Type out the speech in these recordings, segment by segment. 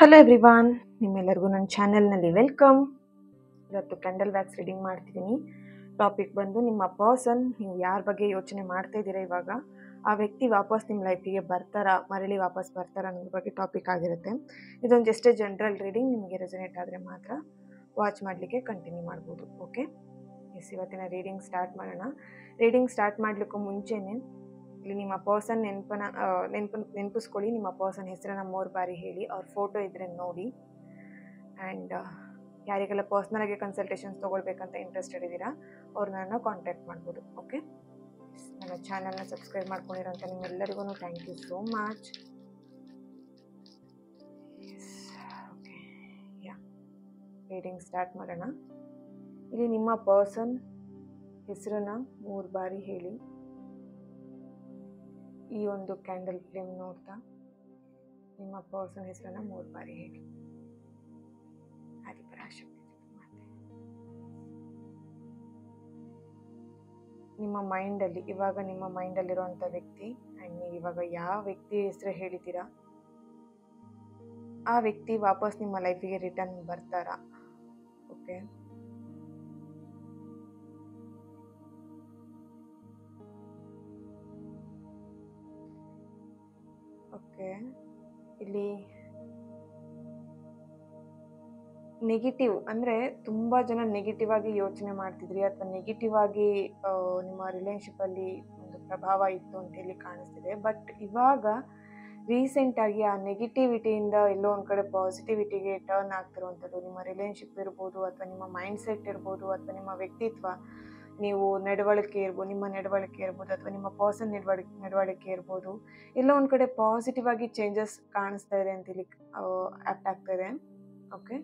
Hello everyone, ನಿಮ್ಮೆಲ್ಲರಿಗೂ ನನ್ನ ಚಾನೆಲ್ನಲ್ಲಿ ವೆಲ್ಕಮ್. ಇವತ್ತು ಕ್ಯಾಂಡಲ್ ವ್ಯಾಕ್ಸ್ ರೀಡಿಂಗ್ ಮಾಡ್ತಿದ್ದೀನಿ. ಟಾಪಿಕ್ ಬಂದು ನಿಮ್ಮ ಪರ್ಸನ್, ನೀವು ಯಾರ ಬಗ್ಗೆ ಯೋಚನೆ ಮಾಡ್ತಾ ಇದ್ದೀರಾ ಇವಾಗ, ಆ ವ್ಯಕ್ತಿ ವಾಪಸ್ ನಿಮ್ಮ ಲೈಫಿಗೆ ಬರ್ತಾರಾ, ಮರಳಿ ವಾಪಸ್ ಬರ್ತಾರಾ ಅನ್ನೋದ್ರ ಬಗ್ಗೆ ಟಾಪಿಕ್ ಆಗಿರುತ್ತೆ. ಇದೊಂದು ಜಸ್ಟ್ ಜನರಲ್ ರೀಡಿಂಗ್. ನಿಮಗೆ ರೆಸೊನೇಟ್ ಆದರೆ ಮಾತ್ರ ವಾಚ್ ಮಾಡಲಿಕ್ಕೆ ಕಂಟಿನ್ಯೂ ಮಾಡ್ಬೋದು. ಓಕೆ, ಇವತ್ತಿನ ರೀಡಿಂಗ್ ಸ್ಟಾರ್ಟ್ ಮಾಡೋಣ. ರೀಡಿಂಗ್ ಸ್ಟಾರ್ಟ್ ಮಾಡಲಿಕ್ಕೂ ಮುಂಚೆನೇ ಇಲ್ಲಿ ನಿಮ್ಮ ಪರ್ಸನ್ ನೆನಪಿಸ್ಕೊಳ್ಳಿ. ನಿಮ್ಮ ಪರ್ಸನ್ ಹೆಸರನ್ನ 3 ಬಾರಿ ಹೇಳಿ, ಅವ್ರ ಫೋಟೋ ಇದ್ರೆ ನೋಡಿ. ಆ್ಯಂಡ್ ಯಾರಿಗೆಲ್ಲ ಪರ್ಸ್ನಲಾಗಿ ಕನ್ಸಲ್ಟೇಷನ್ಸ್ ತೊಗೊಳ್ಬೇಕಂತ ಇಂಟ್ರೆಸ್ಟೆಡ್ ಇದ್ದೀರಾ ಅವ್ರು ನನ್ನ ಕಾಂಟ್ಯಾಕ್ಟ್ ಮಾಡ್ಬೋದು. ಓಕೆ, ನನ್ನ ಚಾನಲ್ನ ಸಬ್ಸ್ಕ್ರೈಬ್ ಮಾಡ್ಕೊಂಡಿರೋಂಥ ನಿಮ್ಮೆಲ್ಲರಿಗೂ thank you so much. Okay, yeah, reading start ಮಾಡೋಣ. ಇಲ್ಲಿ ನಿಮ್ಮ ಪರ್ಸನ್ ಹೆಸರನ್ನ 3 ಬಾರಿ ಹೇಳಿ. ಈ ಒಂದು ಕ್ಯಾಂಡಲ್ ಫ್ಲೇಮ್ ನೋಡ್ತಾ ನಿಮ್ಮ ಪರ್ಸನ್ ಹೆಸರನ್ನ 3 ಬಾರಿ ಹೇಳಿ. ನಿಮ್ಮ ಮೈಂಡಲ್ಲಿ ಇವಾಗ ನಿಮ್ಮ ಮೈಂಡಲ್ಲಿರುವಂಥ ವ್ಯಕ್ತಿ ಆ್ಯಂಡ್ ನೀವು ಇವಾಗ ಯಾವ ವ್ಯಕ್ತಿ ಹೆಸರು ಹೇಳಿದ್ದೀರಾ ಆ ವ್ಯಕ್ತಿ ವಾಪಸ್ ನಿಮ್ಮ ಲೈಫಿಗೆ ರಿಟರ್ನ್ ಬರ್ತಾರಾ? ಓಕೆ, ಓಕೆ, ಇಲ್ಲಿ ನೆಗೆಟಿವ್ ಅಂದರೆ ತುಂಬ ಜನ ನೆಗೆಟಿವ್ ಆಗಿ ಯೋಚನೆ ಮಾಡ್ತಿದ್ರಿ ಅಥವಾ ನೆಗೆಟಿವ್ ಆಗಿ ನಿಮ್ಮ ರಿಲೇಶನ್ಶಿಪ್ಪಲ್ಲಿ ಒಂದು ಪ್ರಭಾವ ಇತ್ತು ಅಂತೇಳಿ ಕಾಣಿಸ್ತಿದೆ. ಬಟ್ ಇವಾಗ ರೀಸೆಂಟಾಗಿ ಆ ನೆಗೆಟಿವಿಟಿಯಿಂದ ಎಲ್ಲೋ ಒಂದು ಕಡೆ ಪಾಸಿಟಿವಿಟಿಗೆ ಟರ್ನ್ ಆಗ್ತಿರುವಂಥದ್ದು ನಿಮ್ಮ ರಿಲೇಶನ್ಶಿಪ್ ಇರ್ಬೋದು, ಅಥವಾ ನಿಮ್ಮ ಮೈಂಡ್ ಸೆಟ್ ಇರ್ಬೋದು, ಅಥವಾ ನಿಮ್ಮ ವ್ಯಕ್ತಿತ್ವ, ನೀವು ನಡವಳಿಕೆ ಇರ್ಬೋದು, ನಿಮ್ಮ ನಡವಳಿಕೆ ಇರ್ಬೋದು, ಅಥವಾ ನಿಮ್ಮ ಪರ್ಸನ್ ನಡವಳಿಕೆ ಇರ್ಬೋದು, ಎಲ್ಲೋ ಒಂದು ಕಡೆ ಪಾಸಿಟಿವ್ ಆಗಿ ಚೇಂಜಸ್ ಕಾಣಿಸ್ತಾ ಇದೆ ಅಂತೇಳಿ ಆ್ಯಕ್ಟ್ ಆಗ್ತಾ ಇದೆ. ಓಕೆ,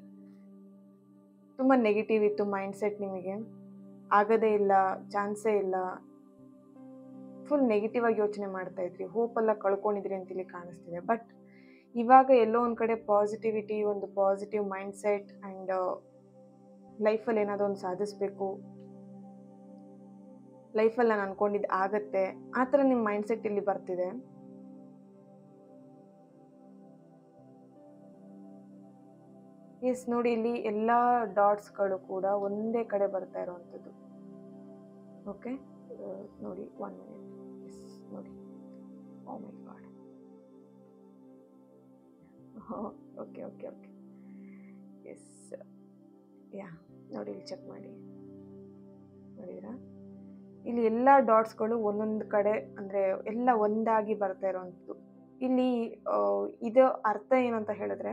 ತುಂಬ ನೆಗೆಟಿವ್ ಇತ್ತು ಮೈಂಡ್ ಸೆಟ್, ನಿಮಗೆ ಆಗದೇ ಇಲ್ಲ, ಚಾನ್ಸೇ ಇಲ್ಲ, ಫುಲ್ ನೆಗೆಟಿವ್ ಆಗಿ ಯೋಚನೆ ಮಾಡ್ತಾ ಇದ್ರಿ, ಹೋಪೆಲ್ಲ ಕಳ್ಕೊಂಡಿದ್ರಿ ಅಂತೇಳಿ ಕಾಣಿಸ್ತಿದೆ. ಬಟ್ ಇವಾಗ ಎಲ್ಲೋ ಒಂದು ಕಡೆ ಪಾಸಿಟಿವಿಟಿ, ಒಂದು ಪಾಸಿಟಿವ್ ಮೈಂಡ್ ಸೆಟ್ ಆ್ಯಂಡ್ ಲೈಫಲ್ಲಿ ಏನಾದರೂ ಒಂದು ಸಾಧಿಸಬೇಕು, ಲೈಫಲ್ಲಿ ನಾನು ಅನ್ಕೊಂಡಿದ್ದು ಆಗತ್ತೆ, ಆ ಥರ ನಿಮ್ಮ ಮೈಂಡ್ ಸೆಟ್ ಇಲ್ಲಿ ಬರ್ತಿದೆ. ಎಸ್, ನೋಡಿ, ಇಲ್ಲಿ ಎಲ್ಲ ಡಾಟ್ಸ್ಗಳು ಕೂಡ ಒಂದೇ ಕಡೆ ಬರ್ತಾ ಇರೋವಂಥದ್ದು. ಓಕೆ, ನೋಡಿ, 1 ಮಿನಿಟ್. ಎಸ್, ನೋಡಿ, oh my God. Okay okay okay, yes, ya, ನೋಡಿ, ಇಲ್ಲಿ ಚೆಕ್ ಮಾಡಿ, ನೋಡಿದ್ರಾ? ಇಲ್ಲಿ ಎಲ್ಲ ಡಾಟ್ಸ್ಗಳು ಒಂದೊಂದು ಕಡೆ, ಅಂದರೆ ಎಲ್ಲ ಒಂದಾಗಿ ಬರ್ತಾ ಇರೋವಂಥದ್ದು. ಇಲ್ಲಿ ಇದು ಅರ್ಥ ಏನಂತ ಹೇಳಿದ್ರೆ,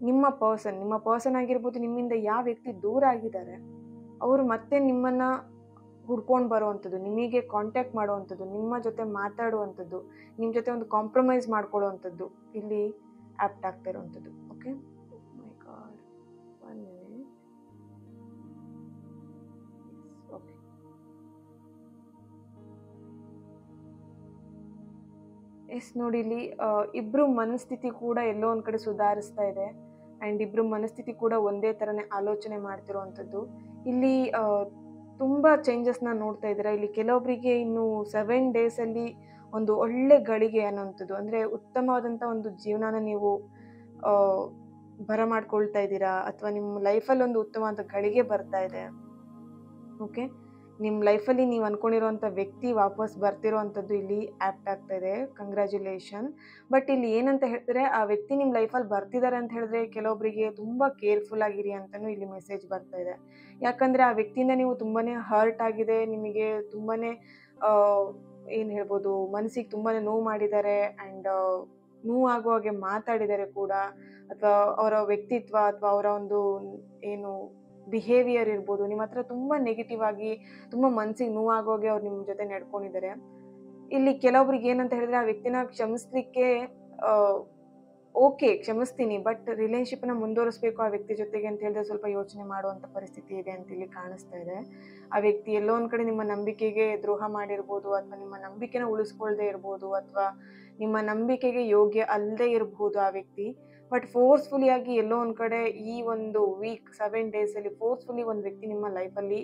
ನಿಮ್ಮ ಪರ್ಸನ್ ಆಗಿರ್ಬೋದು, ನಿಮ್ಮಿಂದ ಯಾವ ವ್ಯಕ್ತಿ ದೂರ ಆಗಿದ್ದಾರೆ ಅವರು ಮತ್ತೆ ನಿಮ್ಮನ್ನು ಹುಡ್ಕೊಂಡು ಬರುವಂಥದ್ದು, ನಿಮಗೆ ಕಾಂಟ್ಯಾಕ್ಟ್ ಮಾಡುವಂಥದ್ದು, ನಿಮ್ಮ ಜೊತೆ ಮಾತಾಡುವಂಥದ್ದು, ನಿಮ್ಮ ಜೊತೆ ಒಂದು ಕಾಂಪ್ರಮೈಸ್ ಮಾಡ್ಕೊಳ್ಳುವಂಥದ್ದು ಇಲ್ಲಿ ಆ್ಯಪ್ಟ್ ಆಗ್ತಾ ಇರುವಂಥದ್ದು. ಓಕೆ, ಮೈ ಗಾಡ್, 1 ಮಿನಿಟ್. ಓಕೆ, ಎಸ್, ನೋಡಿ, ಇಲ್ಲಿ ಇಬ್ಬರು ಮನಸ್ಥಿತಿ ಕೂಡ ಎಲ್ಲೋ ಒಂದು ಕಡೆ ಸುಧಾರಿಸ್ತಾ ಇದೆ. ಆ್ಯಂಡ್ ಇಬ್ಬರು ಮನಸ್ಥಿತಿ ಕೂಡ ಒಂದೇ ಥರನೇ ಆಲೋಚನೆ ಮಾಡ್ತಿರುವಂಥದ್ದು. ಇಲ್ಲಿ ತುಂಬ ಚೇಂಜಸ್ನ ನೋಡ್ತಾ ಇದ್ದೀರಾ. ಇಲ್ಲಿ ಕೆಲವೊಬ್ಬರಿಗೆ ಇನ್ನು 7 ಡೇಸಲ್ಲಿ ಒಂದು ಒಳ್ಳೆ ಗಳಿಗೆ ಅನ್ನೋವಂಥದ್ದು, ಅಂದರೆ ಉತ್ತಮವಾದಂಥ ಒಂದು ಜೀವನನ ನೀವು ಬರಮಾಡ್ಕೊಳ್ತಾ ಇದ್ದೀರಾ, ಅಥವಾ ನಿಮ್ಮ ಲೈಫಲ್ಲಿ ಒಂದು ಉತ್ತಮವಾದ ಗಳಿಗೆ ಬರ್ತಾ ಇದೆ. ಓಕೆ, ನಿಮ್ಮ ಲೈಫಲ್ಲಿ ನೀವು ಅಂದ್ಕೊಂಡಿರೋಂಥ ವ್ಯಕ್ತಿ ವಾಪಸ್ ಬರ್ತಿರೋವಂಥದ್ದು ಇಲ್ಲಿ ಆ್ಯಪ್ಟ್ ಆಗ್ತಾ ಇದೆ. ಕಂಗ್ರ್ಯಾಚುಲೇಷನ್. ಬಟ್ ಇಲ್ಲಿ ಏನಂತ ಹೇಳಿದ್ರೆ, ಆ ವ್ಯಕ್ತಿ ನಿಮ್ಮ ಲೈಫಲ್ಲಿ ಬರ್ತಿದ್ದಾರೆ ಅಂತ ಹೇಳಿದ್ರೆ ಕೆಲವೊಬ್ಬರಿಗೆ ತುಂಬ ಕೇರ್ಫುಲ್ ಆಗಿರಿ ಅಂತಲೂ ಇಲ್ಲಿ ಮೆಸೇಜ್ ಬರ್ತಾ ಇದೆ. ಯಾಕಂದರೆ ಆ ವ್ಯಕ್ತಿಯಿಂದ ನೀವು ತುಂಬಾ ಹರ್ಟ್ ಆಗಿದೆ, ನಿಮಗೆ ತುಂಬಾ ಏನು ಹೇಳ್ಬೋದು, ಮನಸ್ಸಿಗೆ ತುಂಬಾ ನೋವು ಮಾಡಿದ್ದಾರೆ, ಆ್ಯಂಡ್ ನೋವಾಗೋ ಹಾಗೆ ಮಾತಾಡಿದ್ದಾರೆ ಕೂಡ, ಅಥವಾ ಅವರ ವ್ಯಕ್ತಿತ್ವ ಅಥವಾ ಅವರ ಒಂದು ಏನು ಬಿಹೇವಿಯರ್ ಇರ್ಬೋದು, ನಿಮ್ಮ ಹತ್ರ ತುಂಬ ನೆಗೆಟಿವ್ ಆಗಿ, ತುಂಬ ಮನಸ್ಸಿಗೆ ನೋವಾಗೋಗೆ ಅವ್ರು ನಿಮ್ಮ ಜೊತೆ ನಡ್ಕೊಂಡಿದ್ದಾರೆ. ಇಲ್ಲಿ ಕೆಲವೊಬ್ರಿಗೆ ಏನಂತ ಹೇಳಿದ್ರೆ, ಆ ವ್ಯಕ್ತಿನ ಕ್ಷಮಿಸ್ಲಿಕ್ಕೆ ಓಕೆ, ಕ್ಷಮಿಸ್ತೀನಿ, ಬಟ್ ರಿಲೇಶನ್ಶಿಪ್ನ ಮುಂದುವರಿಸಬೇಕು ಆ ವ್ಯಕ್ತಿ ಜೊತೆಗೆ ಅಂತ ಹೇಳಿದ್ರೆ ಸ್ವಲ್ಪ ಯೋಚನೆ ಮಾಡುವಂಥ ಪರಿಸ್ಥಿತಿ ಇದೆ ಅಂತ ಇಲ್ಲಿ ಕಾಣಿಸ್ತಾ ಇದೆ. ಆ ವ್ಯಕ್ತಿ ಎಲ್ಲೋ ಒಂದು ಕಡೆ ನಿಮ್ಮ ನಂಬಿಕೆಗೆ ದ್ರೋಹ ಮಾಡಿರ್ಬೋದು, ಅಥವಾ ನಿಮ್ಮ ನಂಬಿಕೆನ ಉಳಿಸ್ಕೊಳ್ದೇ ಇರ್ಬೋದು, ಅಥವಾ ನಿಮ್ಮ ನಂಬಿಕೆಗೆ ಯೋಗ್ಯ ಅಲ್ಲದೆ ಇರ್ಬೋದು ಆ ವ್ಯಕ್ತಿ. ಬಟ್ ಫೋರ್ಸ್ಫುಲಿಯಾಗಿ ಎಲ್ಲೋ ಒಂದು ಕಡೆ ಈ ಒಂದು 7 ಡೇಸಲ್ಲಿ ಫೋರ್ಸ್ಫುಲಿ ಒಂದು ವ್ಯಕ್ತಿ ನಿಮ್ಮ ಲೈಫಲ್ಲಿ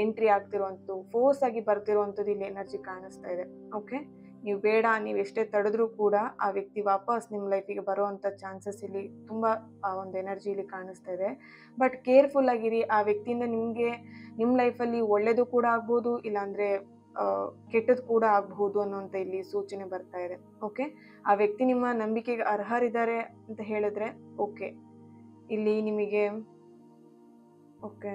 ಎಂಟ್ರಿ ಆಗ್ತಿರುವಂಥದ್ದು, ಫೋರ್ಸ್ ಆಗಿ ಬರ್ತಿರುವಂಥದ್ದು ಇಲ್ಲಿ ಎನರ್ಜಿ ಕಾಣಿಸ್ತಾ ಇದೆ. ಓಕೆ, ನೀವು ಬೇಡ, ನೀವು ಎಷ್ಟೇ ತಡೆದ್ರೂ ಕೂಡ ಆ ವ್ಯಕ್ತಿ ವಾಪಸ್ ನಿಮ್ಮ ಲೈಫಿಗೆ ಬರುವಂಥ ಚಾನ್ಸಸ್ ಇಲ್ಲಿ ತುಂಬ ಆ ಒಂದು ಎನರ್ಜಿ ಇಲ್ಲಿ ಕಾಣಿಸ್ತಾ ಇದೆ. ಬಟ್ ಕೇರ್ಫುಲ್ ಆಗಿರಿ. ಆ ವ್ಯಕ್ತಿಯಿಂದ ನಿಮಗೆ ನಿಮ್ಮ ಲೈಫಲ್ಲಿ ಒಳ್ಳೇದು ಕೂಡ ಆಗ್ಬೋದು, ಇಲ್ಲಾಂದರೆ ಕೆಟ್ಟದ್ದು ಕೂಡ ಆಗಬಹುದು ಅನ್ನೋಂಥ ಇಲ್ಲಿ ಸೂಚನೆ ಬರ್ತಾ ಇದೆ. ಓಕೆ, ಆ ವ್ಯಕ್ತಿ ನಿಮ್ಮ ನಂಬಿಕೆಗೆ ಅರ್ಹರಿದ್ದಾರೆ ಅಂತ ಹೇಳಿದ್ರೆ ಓಕೆ. ಇಲ್ಲಿ ನಿಮಗೆ ಓಕೆ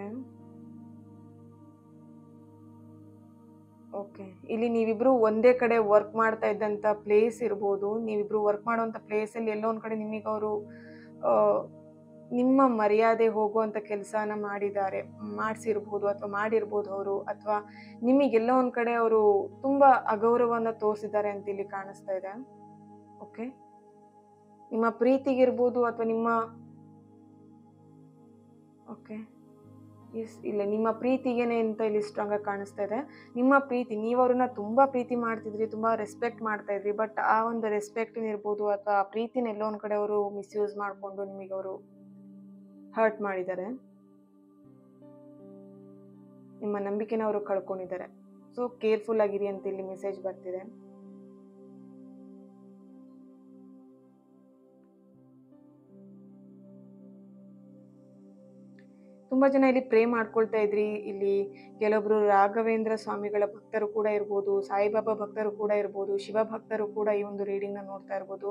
ಓಕೆ ಇಲ್ಲಿ ನೀವಿಬ್ರು ಒಂದೇ ಕಡೆ ವರ್ಕ್ ಮಾಡ್ತಾ ಇದ್ದಂಥ ಪ್ಲೇಸ್ ಇರ್ಬೋದು. ನೀವಿಬ್ರು ವರ್ಕ್ ಮಾಡುವಂಥ ಪ್ಲೇಸಲ್ಲಿ ಎಲ್ಲೋ ಒಂದು ಕಡೆ ನಿಮಗೆ ಅವರು ನಿಮ್ಮ ಮರ್ಯಾದೆ ಹೋಗುವಂಥ ಕೆಲಸನ ಮಾಡಿಸಿರ್ಬೋದು ಅಥವಾ ಮಾಡಿರ್ಬೋದು ಅವರು, ಅಥವಾ ನಿಮಗೆಲ್ಲೋ ಒಂದು ಕಡೆ ಅವರು ತುಂಬ ಅಗೌರವವನ್ನು ತೋರಿಸಿದ್ದಾರೆ ಅಂತ ಇಲ್ಲಿ ಕಾಣಿಸ್ತಾ ಇದೆ. ಓಕೆ, ನಿಮ್ಮ ಪ್ರೀತಿಗಿರ್ಬೋದು ಅಥವಾ ನಿಮ್ಮ ಓಕೆ ಇಲ್ಲ, ನಿಮ್ಮ ಪ್ರೀತಿಗೇನೆ ಅಂತ ಇಲ್ಲಿ ಸ್ಟ್ರಾಂಗ್ ಆಗಿ ಕಾಣಿಸ್ತಾ ಇದೆ. ನಿಮ್ಮ ಪ್ರೀತಿ, ನೀವು ಅವ್ರನ್ನ ತುಂಬ ಪ್ರೀತಿ ಮಾಡ್ತಿದ್ರಿ, ತುಂಬ ರೆಸ್ಪೆಕ್ಟ್ ಮಾಡ್ತಾ ಇದ್ರಿ. ಬಟ್ ಆ ಒಂದು ರೆಸ್ಪೆಕ್ಟ್ ಇರ್ಬೋದು ಅಥವಾ ಆ ಪ್ರೀತಿನ ಎಲ್ಲೋ ಒಂದು ಕಡೆ ಅವರು ಮಿಸ್ಯೂಸ್ ಮಾಡಿಕೊಂಡು ನಿಮಗೆ ಅವರು ಹರ್ಟ್ ಮಾಡಿದ್ದಾರೆ. ನಿಮ್ಮ ನಂಬಿಕೆನ ಅವರು ಕಳ್ಕೊಂಡಿದ್ದಾರೆ. ಸೊ ಕೇರ್ಫುಲ್ ಆಗಿರಿ ಅಂತ ಇಲ್ಲಿ ಮೆಸೇಜ್ ಬರ್ತಿದೆ. ತುಂಬ ಜನ ಇಲ್ಲಿ ಪ್ರೇ ಮಾಡ್ಕೊಳ್ತಾ ಇದ್ರಿ. ಇಲ್ಲಿ ಕೆಲವೊಬ್ರು ರಾಘವೇಂದ್ರ ಸ್ವಾಮಿಗಳ ಭಕ್ತರು ಕೂಡ ಇರ್ಬೋದು, ಸಾಯಿಬಾಬಾ ಭಕ್ತರು ಕೂಡ ಇರ್ಬೋದು, ಶಿವ ಭಕ್ತರು ಕೂಡ ಈ ಒಂದು ರೀಡಿಂಗ್ನ ನೋಡ್ತಾ ಇರ್ಬೋದು.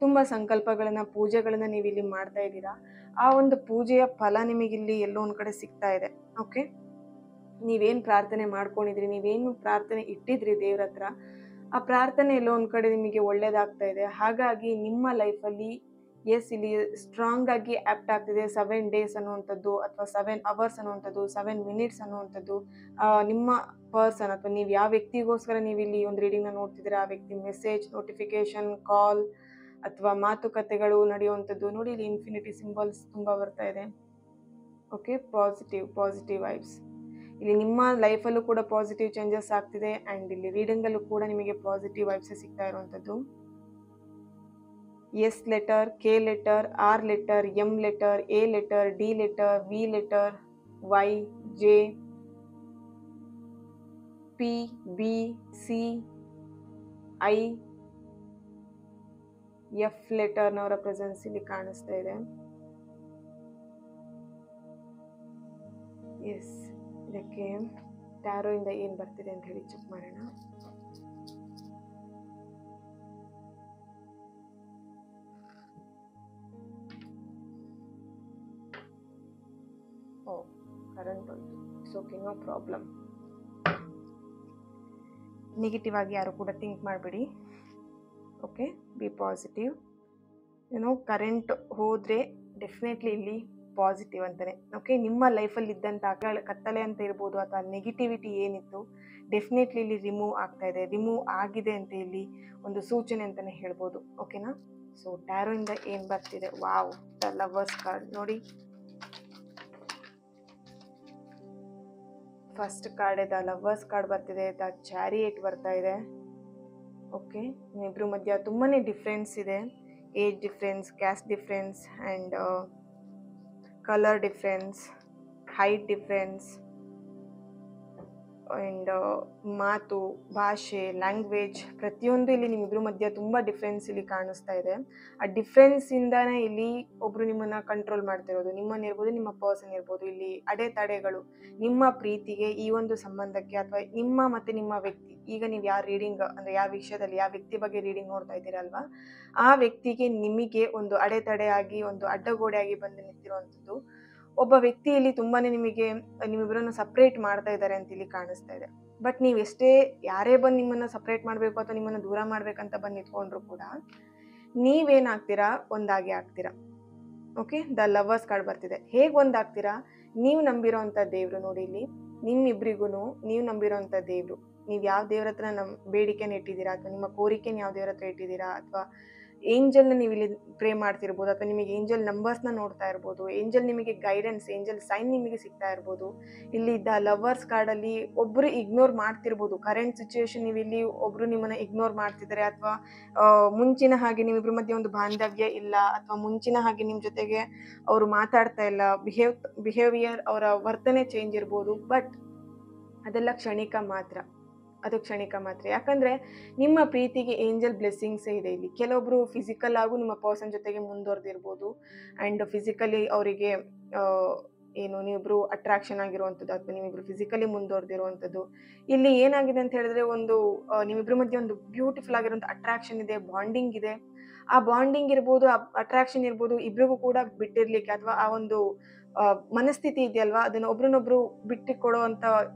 ತುಂಬ ಸಂಕಲ್ಪಗಳನ್ನ, ಪೂಜೆಗಳನ್ನ ನೀವು ಇಲ್ಲಿ ಮಾಡ್ತಾ ಇದ್ದೀರಾ. ಆ ಒಂದು ಪೂಜೆಯ ಫಲ ನಿಮಗಿಲ್ಲಿ ಎಲ್ಲೋ ಒಂದು ಕಡೆ ಸಿಗ್ತಾ ಇದೆ. ಓಕೆ, ನೀವೇನು ಪ್ರಾರ್ಥನೆ ಮಾಡ್ಕೊಂಡಿದ್ರಿ, ನೀವೇನು ಪ್ರಾರ್ಥನೆ ಇಟ್ಟಿದ್ರಿ ದೇವ್ರ ಹತ್ರ, ಆ ಪ್ರಾರ್ಥನೆ ಎಲ್ಲೋ ಒಂದು ಕಡೆ ನಿಮಗೆ ಒಳ್ಳೇದಾಗ್ತಾ ಇದೆ. ಹಾಗಾಗಿ ನಿಮ್ಮ ಲೈಫಲ್ಲಿ ಇಲ್ಲಿ ಸ್ಟ್ರಾಂಗ್ ಆಗಿ ಆ್ಯಪ್ಟ್ ಆಗ್ತಿದೆ 7 days ಅನ್ನುವಂಥದ್ದು, ಅಥವಾ 7 hours ಅನ್ನುವಂಥದ್ದು, 7 minutes ಅನ್ನುವಂಥದ್ದು. ನಿಮ್ಮ ಪರ್ಸನ್ ಅಥವಾ ನೀವು ಯಾವ ವ್ಯಕ್ತಿಗೋಸ್ಕರ ನೀವು ಇಲ್ಲಿ ಒಂದು ರೀಡಿಂಗ್ನ ನೋಡ್ತಿದ್ದೀರಾ, ಆ ವ್ಯಕ್ತಿ ಮೆಸೇಜ್, ನೋಟಿಫಿಕೇಶನ್, ಕಾಲ್ ಅಥವಾ ಮಾತುಕತೆಗಳು ನಡೆಯುವಂಥದ್ದು ನೋಡಿ. ಇಲ್ಲಿ ಇನ್ಫಿನಿಟಿ ಸಿಂಬಲ್ಸ್ ತುಂಬ ಬರ್ತಾ ಇದೆ. Okay, positive vibes. ಇಲ್ಲಿ ನಿಮ್ಮ ಲೈಫಲ್ಲೂ ಕೂಡ ಪಾಸಿಟಿವ್ ಚೇಂಜಸ್ ಆಗ್ತಿದೆ. ಆ್ಯಂಡ್ ಇಲ್ಲಿ ರೀಡಿಂಗಲ್ಲೂ ಕೂಡ ನಿಮಗೆ ಪಾಸಿಟಿವ್ ವೈಬ್ಸೇ ಸಿಗ್ತಾ ಇರುವಂಥದ್ದು. S letter, K letter, R letter, M letter, A letter, D letter, V letter, Y, J, P, B, C, I, F ಲೆಟರ್ನವರ ಪ್ರೆಸೆನ್ಸ್ ಇಲ್ಲಿ ಕಾಣಿಸ್ತಾ ಇದೆ. ಎಸ್, ಇದಕ್ಕೆ ಟ್ಯಾರೋ ಇಂದ ಏನು ಬರ್ತಿದೆ ಅಂತ ಹೇಳಿ ಚೆಕ್ ಮಾಡೋಣ. ಕರೆಂಟ್ ಹೋಯ್ತು. It's okay, no problem. Negative ಆಗಿ ಯಾರು ಕೂಡ ಥಿಂಕ್ ಮಾಡಬೇಡಿ. Okay, be positive. ಕರೆಂಟ್ ಹೋದರೆ ಡೆಫಿನೆಟ್ಲಿ ಇಲ್ಲಿ ಪಾಸಿಟಿವ್ ಅಂತಾನೆ. ಓಕೆ, ನಿಮ್ಮ ಲೈಫಲ್ಲಿ ಇದ್ದಂಥ ಕತ್ತಲೆ ಅಂತ ಇರ್ಬೋದು ಅಥವಾ ನೆಗೆಟಿವಿಟಿ ಏನಿತ್ತು ಡೆಫಿನೆಟ್ಲಿ ಇಲ್ಲಿ ರಿಮೂವ್ ಆಗ್ತಾ ಇದೆ, ರಿಮೂವ್ ಆಗಿದೆ ಅಂತ ಇಲ್ಲಿ ಒಂದು ಸೂಚನೆ ಅಂತಲೇ ಹೇಳ್ಬೋದು. ಓಕೆನಾ? ಸೊ ಟ್ಯಾರೋ ಇಂದ ಏನು ಬರ್ತಿದೆ? ವಾವ್, ದ ಲವರ್ಸ್ ಕಾರ್ಡ್ ನೋಡಿ. First card the lovers card ಬರ್ತಿದೆ, ದ ಚಾರಿಯೇಟ್ ಬರ್ತಾ ಇದೆ. ಓಕೆ, ಇಬ್ಬರ ಮಧ್ಯ ತುಂಬಾ ಡಿಫ್ರೆನ್ಸ್ ಇದೆ. Age difference, caste difference and colour difference, height difference and ಮಾತು, ಭಾಷೆ, ಲ್ಯಾಂಗ್ವೇಜ್ ಪ್ರತಿಯೊಂದು ಇಲ್ಲಿ ನಿಮ್ಮಿಬ್ಬರ ಮಧ್ಯ ತುಂಬ ಡಿಫ್ರೆನ್ಸ್ ಇಲ್ಲಿ ಕಾಣಿಸ್ತಾ ಇದೆ. ಆ ಡಿಫ್ರೆನ್ಸಿಂದಾನೇ ಇಲ್ಲಿ ಒಬ್ಬರು ನಿಮ್ಮನ್ನು ಕಂಟ್ರೋಲ್ ಮಾಡ್ತಿರೋದು, ನಿಮ್ಮನ್ನಿರ್ಬೋದು, ನಿಮ್ಮ ಪರ್ಸನ್ ಇರ್ಬೋದು. ಇಲ್ಲಿ ಅಡೆತಡೆಗಳು ನಿಮ್ಮ ಪ್ರೀತಿಗೆ, ಈ ಒಂದು ಸಂಬಂಧಕ್ಕೆ ಅಥವಾ ನಿಮ್ಮ ಮತ್ತು ನಿಮ್ಮ ವ್ಯಕ್ತಿ, ಈಗ ನೀವು ಯಾವ ರೀಡಿಂಗ್ ಅಂದರೆ ಯಾವ ವಿಷಯದಲ್ಲಿ ಯಾವ ವ್ಯಕ್ತಿ ಬಗ್ಗೆ ರೀಡಿಂಗ್ ನೋಡ್ತಾ ಇದ್ದೀರಲ್ವಾ, ಆ ವ್ಯಕ್ತಿಗೆ ನಿಮಗೆ ಒಂದು ಅಡೆತಡೆಯಾಗಿ, ಒಂದು ಅಡ್ಡಗೋಡೆಯಾಗಿ ಬಂದು ನಿಂತಿರುವಂಥದ್ದು ಒಬ್ಬ ವ್ಯಕ್ತಿಯಲ್ಲಿ ತುಂಬಾ ನಿಮಗೆ ನಿಮ್ಮಿಬ್ಬರನ್ನು ಸಪ್ರೇಟ್ ಮಾಡ್ತಾ ಇದ್ದಾರೆ ಅಂತ ಇಲ್ಲಿ ಕಾಣಿಸ್ತಾ ಇದೆ. ಬಟ್ ನೀವು ಎಷ್ಟೇ ಯಾರೇ ಬಂದು ನಿಮ್ಮನ್ನು ಸಪ್ರೇಟ್ ಮಾಡಬೇಕು ಅಥವಾ ನಿಮ್ಮನ್ನು ದೂರ ಮಾಡ್ಬೇಕಂತ ಬಂದು ನಿಂತ್ಕೊಂಡ್ರು ಕೂಡ ನೀವೇನಾಗ್ತೀರಾ, ಒಂದಾಗಿ ಆಗ್ತೀರಾ. ಓಕೆ, ದ ಲವರ್ಸ್ ಕಾರ್ಡ್ ಬರ್ತಿದೆ. ಹೇಗೆ ಒಂದಾಗ್ತೀರಾ? ನೀವು ನಂಬಿರೋವಂಥ ದೇವರು ನೋಡಿ, ಇಲ್ಲಿ ನಿಮ್ಮಿಬ್ರಿಗೂ ನೀವು ನಂಬಿರೋವಂಥ ದೇವರು, ನೀವು ಯಾವ ದೇವ್ರ ಹತ್ರ ಬೇಡಿಕೆನ ಇಟ್ಟಿದ್ದೀರಾ ಅಥವಾ ನಿಮ್ಮ ಕೋರಿಕೆನ ಯಾವ ದೇವ್ರ ಹತ್ರ ಇಟ್ಟಿದ್ದೀರಾ, ಅಥವಾ ಏಂಜಲ್ನ ನೀವು ಇಲ್ಲಿ ಪ್ರೇ ಮಾಡ್ತಿರ್ಬೋದು, ಅಥವಾ ನಿಮಗೆ ಏಂಜಲ್ ನಂಬರ್ಸ್ನ ನೋಡ್ತಾ ಇರ್ಬೋದು, ಏಂಜಲ್ ನಿಮಗೆ ಗೈಡೆನ್ಸ್, ಏಂಜಲ್ ಸೈನ್ ನಿಮಗೆ ಸಿಗ್ತಾ ಇರ್ಬೋದು. ಇಲ್ಲಿ ದ ಲವರ್ಸ್ ಕಾರ್ಡಲ್ಲಿ ಒಬ್ಬರು ಇಗ್ನೋರ್ ಮಾಡ್ತಿರ್ಬೋದು. ಕರೆಂಟ್ ಸಿಚುವೇಶನ್ ನೀವು ಇಲ್ಲಿ ಒಬ್ಬರು ನಿಮ್ಮನ್ನು ಇಗ್ನೋರ್ ಮಾಡ್ತಿದ್ದಾರೆ, ಅಥವಾ ಮುಂಚಿನ ಹಾಗೆ ನಿಮ್ಮಿಬ್ಬರ ಮಧ್ಯೆ ಒಂದು ಬಾಂಧವ್ಯ ಇಲ್ಲ, ಅಥವಾ ಮುಂಚಿನ ಹಾಗೆ ನಿಮ್ಮ ಜೊತೆಗೆ ಅವರು ಮಾತಾಡ್ತಾ ಇಲ್ಲ, ಬಿಹೇವಿಯರ್ ಅವರ ವರ್ತನೆ ಚೇಂಜ್ ಇರ್ಬೋದು. ಬಟ್ ಅದೆಲ್ಲ ಕ್ಷಣಿಕ ಮಾತ್ರ. ಅದು ಕ್ಷಣಿಕ ಮಾತ್ರ. ಯಾಕಂದ್ರೆ ನಿಮ್ಮ ಪ್ರೀತಿಗೆ ಏಂಜಲ್ ಬ್ಲೆಸ್ಸಿಂಗ್ಸೇ ಇದೆ ಇಲ್ಲಿ. ಕೆಲವೊಬ್ರು ಫಿಸಿಕಲ್ ಆಗೂ ನಿಮ್ಮ ಪರ್ಸನ್ ಜೊತೆಗೆ ಮುಂದುವರೆದಿರ್ಬೋದು ಆ್ಯಂಡ್ ಫಿಸಿಕಲಿ ಅವರಿಗೆ ಏನು ನೀವಿಬ್ರು ಅಟ್ರಾಕ್ಷನ್ ಆಗಿರುವಂಥದ್ದು ಅಥವಾ ನೀವಿಬ್ರು ಫಿಸಿಕಲಿ ಮುಂದುವರೆದಿರುವಂಥದ್ದು. ಇಲ್ಲಿ ಏನಾಗಿದೆ ಅಂತ ಹೇಳಿದ್ರೆ ಒಂದು ನಿಮ್ಮಿಬ್ರ ಮಧ್ಯೆ ಒಂದು ಬ್ಯೂಟಿಫುಲ್ ಆಗಿರುವಂಥ ಅಟ್ರಾಕ್ಷನ್ ಇದೆ, ಬಾಂಡಿಂಗ್ ಇದೆ. ಆ ಬಾಂಡಿಂಗ್ ಇರ್ಬೋದು, ಆ ಅಟ್ರಾಕ್ಷನ್ ಇರ್ಬೋದು, ಇಬ್ರಿಗೂ ಕೂಡ ಬಿಟ್ಟಿರ್ಲಿಕ್ಕೆ ಅಥವಾ ಆ ಒಂದು ಮನಸ್ಥಿತಿ ಇದೆಯಲ್ವಾ, ಅದನ್ನ ಒಬ್ರನ್ನೊಬ್ರು ಬಿಟ್ಟು ಕೊಡುವಂತ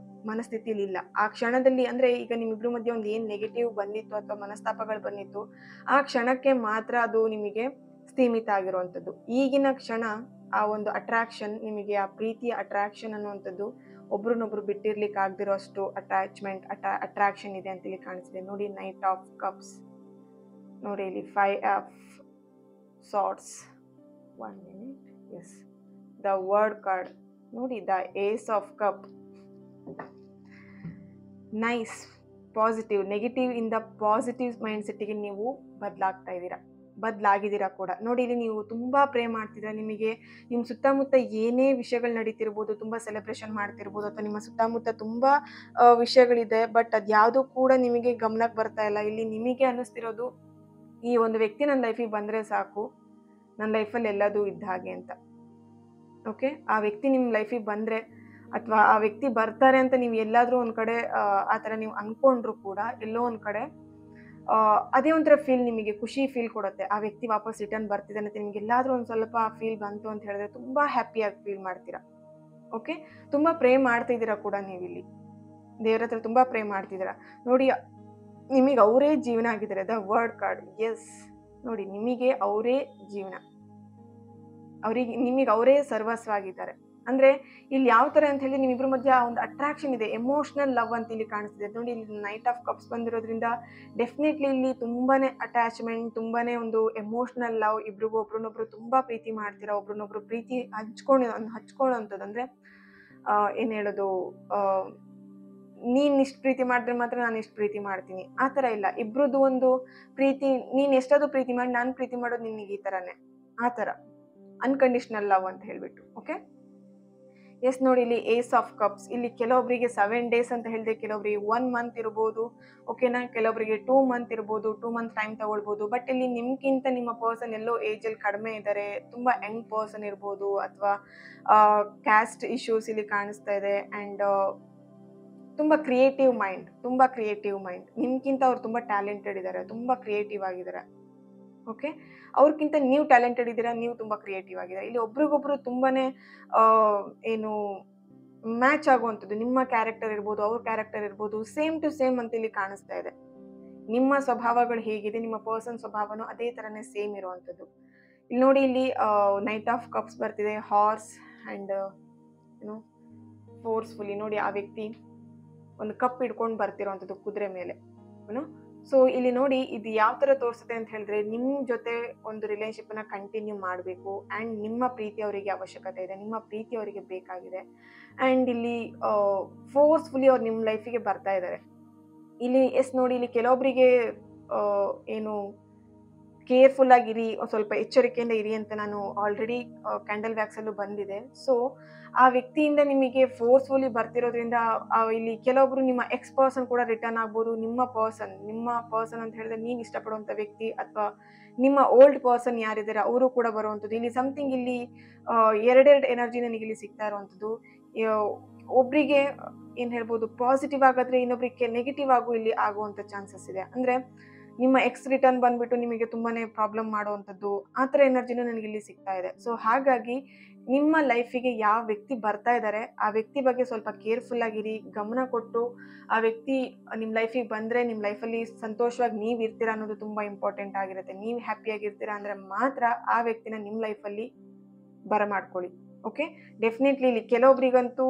ಮನಸ್ಥಿತಿಲಿ ಇಲ್ಲ. ಆ ಕ್ಷಣದಲ್ಲಿ ಅಂದ್ರೆ ಈಗ ನಿಮ್ಮಿಬ್ರ ಮಧ್ಯೆ ಒಂದು ಏನ್ ನೆಗೆಟಿವ್ ಬಂದಿತ್ತು ಅಥವಾ ಮನಸ್ತಾಪಗಳು ಬಂದಿತ್ತು, ಆ ಕ್ಷಣಕ್ಕೆ ಮಾತ್ರ ಅದು ನಿಮಗೆ ಸೀಮಿತ ಆಗಿರುವಂಥದ್ದು. ಈಗಿನ ಕ್ಷಣ ಆ ಒಂದು ಅಟ್ರಾಕ್ಷನ್ ನಿಮಗೆ, ಆ ಪ್ರೀತಿಯ ಅಟ್ರಾಕ್ಷನ್ ಅನ್ನುವಂಥದ್ದು ಒಬ್ರನ್ನೊಬ್ರು ಬಿಟ್ಟಿರ್ಲಿಕ್ಕೆ ಆಗದಿರೋ ಅಷ್ಟು ಅಟ್ರಾಕ್ಷನ್ ಇದೆ ಅಂತ ಇಲ್ಲಿ ಕಾಣಿಸ್ತಿದೆ. ನೋಡಿ, ನೈಟ್ ಆಫ್ ಕಪ್ಸ್, ನೋಡಿ ಇಲ್ಲಿ 5 of swords, 1 minute, yes, the world card, ನೋಡಿ the ace of cup. Nice, positive, negative ಇಂದ ಪಾಸಿಟಿವ್ ಮೈಂಡ್ ಸೆಟ್ಟಿಗೆ ನೀವು ಬದಲಾಗಿದ್ದೀರಾ ಕೂಡ. ನೋಡಿ, ಇಲ್ಲಿ ನೀವು ತುಂಬಾ ಪ್ರೇ ಮಾಡ್ತಿದ್ದೀರಾ. ನಿಮಗೆ ನಿಮ್ಮ ಸುತ್ತಮುತ್ತ ಏನೇ ವಿಷಯಗಳು ನಡೀತಿರ್ಬೋದು, ತುಂಬಾ ಸೆಲೆಬ್ರೇಷನ್ ಮಾಡ್ತಿರ್ಬೋದು, ಅಥವಾ ನಿಮ್ಮ ಸುತ್ತಮುತ್ತ ತುಂಬಾ ವಿಷಯಗಳಿದೆ, ಬಟ್ ಅದ್ಯಾವುದೂ ಕೂಡ ನಿಮಗೆ ಗಮನಕ್ಕೆ ಬರ್ತಾ ಇಲ್ಲ. ಇಲ್ಲಿ ನಿಮಗೆ ಅನ್ನಿಸ್ತಿರೋದು, ಈ ಒಂದು ವ್ಯಕ್ತಿ ನನ್ನ ಲೈಫಿಗೆ ಬಂದ್ರೆ ಸಾಕು, ನನ್ನ ಲೈಫಲ್ಲಿ ಎಲ್ಲದೂ ಇದ್ದ ಹಾಗೆ ಅಂತ. ಓಕೆ, ಆ ವ್ಯಕ್ತಿ ನಿಮ್ಮ ಲೈಫಿಗೆ ಬಂದ್ರೆ ಅಥವಾ ಆ ವ್ಯಕ್ತಿ ಬರ್ತಾರೆ ಅಂತ ನೀವು ಎಲ್ಲಾದ್ರೂ ಒಂದ್ ಕಡೆ ಆ ಥರ ನೀವು ಅನ್ಕೊಂಡ್ರು ಕೂಡ ಎಲ್ಲೋ ಒಂದ್ ಕಡೆ ಅದೇ ಒಂಥರ ಫೀಲ್, ನಿಮಗೆ ಖುಷಿ ಫೀಲ್ ಕೊಡುತ್ತೆ. ಆ ವ್ಯಕ್ತಿ ವಾಪಸ್ ರಿಟರ್ನ್ ಬರ್ತಿದ್ದಾನೆ ಅಂತ ನಿಮ್ಗೆ ಎಲ್ಲಾದ್ರೂ ಒಂದ್ ಸ್ವಲ್ಪ ಫೀಲ್ ಬಂತು ಅಂತ ಹೇಳಿದ್ರೆ ತುಂಬಾ ಹ್ಯಾಪಿಯಾಗಿ ಫೀಲ್ ಮಾಡ್ತೀರಾ. ಓಕೆ, ತುಂಬಾ ಪ್ರೇ ಮಾಡ್ತಿದ್ದೀರಾ ಕೂಡ ನೀವಿಲ್ಲಿ, ದೇವ್ರ ಹತ್ರ ತುಂಬಾ ಪ್ರೇ ಮಾಡ್ತಿದ್ದೀರಾ. ನೋಡಿ, ನಿಮಗೆ ಅವರೇ ಜೀವನ ಆಗಿದ್ದಾರೆ. ದ ವರ್ಡ್ ಕಾರ್ಡ್, ಎಸ್, ನೋಡಿ ನಿಮಗೆ ಅವರೇ ಜೀವನ, ನಿಮಗೆ ಅವರೇ ಸರ್ವಸ್ವ ಆಗಿದ್ದಾರೆ. ಅಂದ್ರೆ ಇಲ್ಲಿ ಯಾವ ತರ ಅಂತ ಹೇಳಿ ನಿಮ್ಮಿಬ್ರ ಮಧ್ಯೆ ಒಂದು ಅಟ್ರಾಕ್ಷನ್ ಇದೆ, ಎಮೋಷನಲ್ ಲವ್ ಅಂತ ಇಲ್ಲಿ ಕಾಣಿಸ್ತಿದೆ. ನೋಡಿ, ಇಲ್ಲಿ ನೈಟ್ ಆಫ್ ಕಪ್ಸ್ ಬಂದಿರೋದ್ರಿಂದ ಡೆಫಿನೆಟ್ಲಿ ಇಲ್ಲಿ ತುಂಬಾನೇ ಅಟ್ಯಾಚ್ಮೆಂಟ್, ತುಂಬಾನೇ ಒಂದು ಎಮೋಷನಲ್ ಲವ್, ಇಬ್ರಿಗೂ ಒಬ್ರನ್ನೊಬ್ರು ತುಂಬಾ ಪ್ರೀತಿ ಮಾಡ್ತೀರಾ, ಒಬ್ರನ್ನೊಬ್ರು ಪ್ರೀತಿ ಹಚ್ಕೊಳ್ಳೋಂಥದ್ದು. ಅಂದ್ರೆ ಏನ್ ಹೇಳೋದು, ನೀನ್ ಇಷ್ಟು ಪ್ರೀತಿ ಮಾಡಿದ್ರೆ ಮಾತ್ರ ನಾನು ಇಷ್ಟು ಪ್ರೀತಿ ಮಾಡ್ತೀನಿ ಆ ತರ ಇಲ್ಲ. ಇಬ್ರದ್ದು ಒಂದು ಪ್ರೀತಿ, ನೀನ್ ಎಷ್ಟಾದ್ರೂ ಪ್ರೀತಿ ಮಾಡಿ ನಾನು ಪ್ರೀತಿ ಮಾಡೋದು ನಿನಗೆ ಈ ತರನೇ, ಆ ತರ ಅನ್ಕಂಡೀಷನಲ್ ಲವ್ ಅಂತ ಹೇಳ್ಬಿಟ್ಟು. ಓಕೆ, ಎಸ್, ನೋಡಿ ಇಲ್ಲಿ ಏಸ್ ಆಫ್ ಕಪ್ಸ್. ಇಲ್ಲಿ ಕೆಲವೊಬ್ಬರಿಗೆ 7 days ಅಂತ ಹೇಳಿದೆ, ಕೆಲವೊಬ್ಬರಿಗೆ 1 month ಇರ್ಬೋದು. ಓಕೆನಾ, ಕೆಲವೊಬ್ಬರಿಗೆ 2 month ಇರ್ಬೋದು, 2 month ಟೈಮ್ ತಗೊಳ್ಬೋದು. ಬಟ್ ಇಲ್ಲಿ ನಿಮ್ಗಿಂತ ನಿಮ್ಮ ಪರ್ಸನ್ ಎಲ್ಲೋ ಏಜ್ ಅಲ್ಲಿ ಕಡಿಮೆ ಇದ್ದಾರೆ, ತುಂಬಾ ಯಂಗ್ ಪರ್ಸನ್ ಇರ್ಬೋದು, ಅಥವಾ ಕ್ಯಾಸ್ಟ್ ಇಶ್ಯೂಸ್ ಇಲ್ಲಿ ಕಾಣಿಸ್ತಾ ಇದೆ. ಅಂಡ್ ತುಂಬಾ ಕ್ರಿಯೇಟಿವ್ ಮೈಂಡ್, ನಿಮ್ಗಿಂತ ಅವ್ರು ತುಂಬಾ ಟ್ಯಾಲೆಂಟೆಡ್ ಇದ್ದಾರೆ, ತುಂಬಾ ಕ್ರಿಯೇಟಿವ್ ಆಗಿದ್ದಾರೆ. ಓಕೆ, ಅವ್ರಿಗಿಂತ ನೀವು ಟ್ಯಾಲೆಂಟೆಡ್ ಇದ್ದೀರಾ, ನೀವು ತುಂಬಾ ಕ್ರಿಯೇಟಿವ್ ಆಗಿದ್ದೀರಾ. ಇಲ್ಲಿ ಒಬ್ರಿಗೊಬ್ರು ತುಂಬಾನೇ ಏನು ಮ್ಯಾಚ್ ಆಗುವಂಥದ್ದು, ನಿಮ್ಮ ಕ್ಯಾರೆಕ್ಟರ್ ಇರ್ಬೋದು, ಅವ್ರ ಕ್ಯಾರೆಕ್ಟರ್ ಇರ್ಬೋದು, ಸೇಮ್ ಟು ಸೇಮ್ ಅಂತ ಇಲ್ಲಿ ಕಾಣಿಸ್ತಾ ಇದೆ. ನಿಮ್ಮ ಸ್ವಭಾವಗಳು ಹೇಗಿದೆ, ನಿಮ್ಮ ಪರ್ಸನ್ ಸ್ವಭಾವನೂ ಅದೇ ತರನೇ ಸೇಮ್ ಇರುವಂಥದ್ದು. ಇಲ್ಲಿ ನೋಡಿ, ಇಲ್ಲಿ ನೈಟ್ ಆಫ್ ಕಪ್ಸ್ ಬರ್ತಿದೆ, ಹಾರ್ಸ್ ಅಂಡ್ ಏನು ಫೋರ್ಸ್ಫುಲಿ. ನೋಡಿ, ಆ ವ್ಯಕ್ತಿ ಒಂದು ಕಪ್ ಹಿಡ್ಕೊಂಡು ಬರ್ತಿರೋವಂಥದ್ದು ಕುದುರೆ ಮೇಲೆ, ಏನು. ಸೊ ಇಲ್ಲಿ ನೋಡಿ, ಇದು ಯಾವ ತರ ತೋರಿಸುತ್ತೆ ಅಂತ ಹೇಳಿದ್ರೆ, ನಿಮ್ ಜೊತೆ ಒಂದು ರಿಲೇಶನ್ಶಿಪ್ ನ ಕಂಟಿನ್ಯೂ ಮಾಡಬೇಕು ಅಂಡ್ ನಿಮ್ಮ ಪ್ರೀತಿ ಅವರಿಗೆ ಅವಶ್ಯಕತೆ ಇದೆ, ನಿಮ್ಮ ಪ್ರೀತಿ ಅವರಿಗೆ ಬೇಕಾಗಿದೆ. ಅಂಡ್ ಇಲ್ಲಿ ಫೋರ್ಸ್ಫುಲಿ ಅವ್ರು ನಿಮ್ಮ ಲೈಫಿಗೆ ಬರ್ತಾ ಇದ್ದಾರೆ. ಇಲ್ಲಿ ಎಸ್, ನೋಡಿ, ಇಲ್ಲಿ ಕೆಲವೊಬ್ಬರಿಗೆ ಏನು ಕೇರ್ಫುಲ್ ಆಗಿರಿ, ಸ್ವಲ್ಪ ಎಚ್ಚರಿಕೆಯಿಂದ ಇರಿ ಅಂತ ನಾನು ಆಲ್ರೆಡಿ ಕ್ಯಾಂಡಲ್ ವ್ಯಾಕ್ಸ್ ಅಲ್ಲೂ ಬಂದಿದೆ. ಸೊ ಆ ವ್ಯಕ್ತಿಯಿಂದ ನಿಮಗೆ ಫೋರ್ಸ್ಫುಲಿ ಬರ್ತಿರೋದ್ರಿಂದ ಇಲ್ಲಿ ಕೆಲವೊಬ್ರು ನಿಮ್ಮ ಎಕ್ಸ್ ಪರ್ಸನ್ ಕೂಡ ರಿಟರ್ನ್ ಆಗ್ಬೋದು. ನಿಮ್ಮ ಪರ್ಸನ್ ಅಂತ ಹೇಳಿದ್ರೆ ನೀವು ಇಷ್ಟಪಡುವಂತ ವ್ಯಕ್ತಿ ಅಥವಾ ನಿಮ್ಮ ಓಲ್ಡ್ ಪರ್ಸನ್ ಯಾರಿದ್ದಾರೆ ಅವರು ಕೂಡ ಬರುವಂಥದ್ದು. ಇಲ್ಲಿ ಸಮಥಿಂಗ್ ಇಲ್ಲಿ ಎರಡೆರಡು ಎನರ್ಜಿ ನನಗೆ ಇಲ್ಲಿ ಸಿಗ್ತಾ ಇರುವಂಥದ್ದು. ಒಬ್ರಿಗೆ ಏನ್ ಹೇಳ್ಬೋದು ಪಾಸಿಟಿವ್ ಆಗಾದ್ರೆ ಇನ್ನೊಬ್ರಿಗೆ ನೆಗೆಟಿವ್ ಆಗು ಇಲ್ಲಿ ಆಗುವಂತ ಚಾನ್ಸಸ್ ಇದೆ. ಅಂದ್ರೆ ನಿಮ್ಮ ಎಕ್ಸ್ ರಿಟರ್ನ್ ಬಂದ್ಬಿಟ್ಟು ನಿಮಗೆ ತುಂಬಾನೇ ಪ್ರಾಬ್ಲಮ್ ಮಾಡುವಂಥದ್ದು, ಆ ಥರ ಎನರ್ಜಿನೂ ನನಗೆ ಇಲ್ಲಿ ಸಿಗ್ತಾ ಇದೆ. ಸೊ ಹಾಗಾಗಿ ನಿಮ್ಮ ಲೈಫಿಗೆ ಯಾವ ವ್ಯಕ್ತಿ ಬರ್ತಾ ಇದ್ದಾರೆ ಆ ವ್ಯಕ್ತಿ ಬಗ್ಗೆ ಸ್ವಲ್ಪ ಕೇರ್ಫುಲ್ ಆಗಿರಿ, ಗಮನ ಕೊಟ್ಟು ಆ ವ್ಯಕ್ತಿ ನಿಮ್ಮ ಲೈಫಿಗೆ ಬಂದರೆ ನಿಮ್ಮ ಲೈಫಲ್ಲಿ ಸಂತೋಷವಾಗಿ ನೀವು ಇರ್ತೀರಾ ಅನ್ನೋದು ತುಂಬ ಇಂಪಾರ್ಟೆಂಟ್ ಆಗಿರುತ್ತೆ. ನೀವು ಹ್ಯಾಪಿಯಾಗಿರ್ತೀರಾ ಅಂದರೆ ಮಾತ್ರ ಆ ವ್ಯಕ್ತಿನ ನಿಮ್ಮ ಲೈಫಲ್ಲಿ ಬರಮಾಡ್ಕೊಳ್ಳಿ. ಓಕೆ, ಡೆಫಿನೆಟ್ಲಿ ಇಲ್ಲಿ ಕೆಲವೊಬ್ರಿಗಂತೂ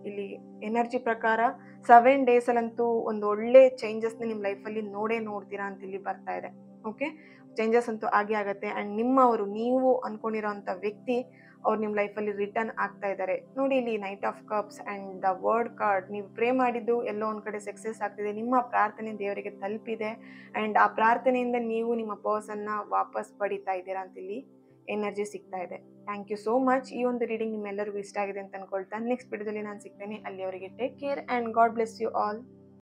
ಇಲ್ಲಿ ಎನರ್ಜಿ ಪ್ರಕಾರ 7 days ಅಲ್ಲಂತೂ ಒಂದು ಒಳ್ಳೆ ಚೇಂಜಸ್ನ ನಿಮ್ಮ ಲೈಫಲ್ಲಿ ನೋಡ್ತೀರಾ ಅಂತ ಇಲ್ಲಿ ಬರ್ತಾ ಇದೆ. ಓಕೆ, ಚೇಂಜಸ್ ಅಂತೂ ಆಗೇ ಆಗುತ್ತೆ. ಆ್ಯಂಡ್ ನಿಮ್ಮವರು ನೀವು ಅನ್ಕೊಂಡಿರೋಂಥ ವ್ಯಕ್ತಿ ಅವ್ರು ನಿಮ್ಮ ಲೈಫಲ್ಲಿ ರಿಟರ್ನ್ ಆಗ್ತಾ ಇದ್ದಾರೆ. ನೋಡಿ, ಇಲ್ಲಿ knight of cups and the world card. ನೀವು ಪ್ರೇ ಮಾಡಿದ್ದು ಎಲ್ಲೋ ಒಂದು ಕಡೆ ಸಕ್ಸಸ್ ಆಗ್ತಿದೆ, ನಿಮ್ಮ ಪ್ರಾರ್ಥನೆ ದೇವರಿಗೆ ತಲುಪಿದೆ ಆ್ಯಂಡ್ ಆ ಪ್ರಾರ್ಥನೆಯಿಂದ ನೀವು ನಿಮ್ಮ ಪರ್ಸನ್ನ ವಾಪಸ್ ಪಡಿತಾ ಇದ್ದೀರಾ ಅಂತ ಇಲ್ಲಿ ಎನರ್ಜಿ ಸಿಗ್ತಾ ಇದೆ. Thank you so much. ಈ ಒಂದು ರೀಡಿಂಗ್ ನಿಮ್ಮೆಲ್ಲರಿಗೂ ಇಷ್ಟ ಆಗಿದೆ ಅಂತ ಅನ್ಕೊಳ್ತಾ ನೆಕ್ಸ್ಟ್ ವಿಡಿಯೋದಲ್ಲಿ ನಾನು ಸಿಗ್ತೇನೆ. ಅಲ್ಲಿಯವರೆಗೆ take care and God bless you all.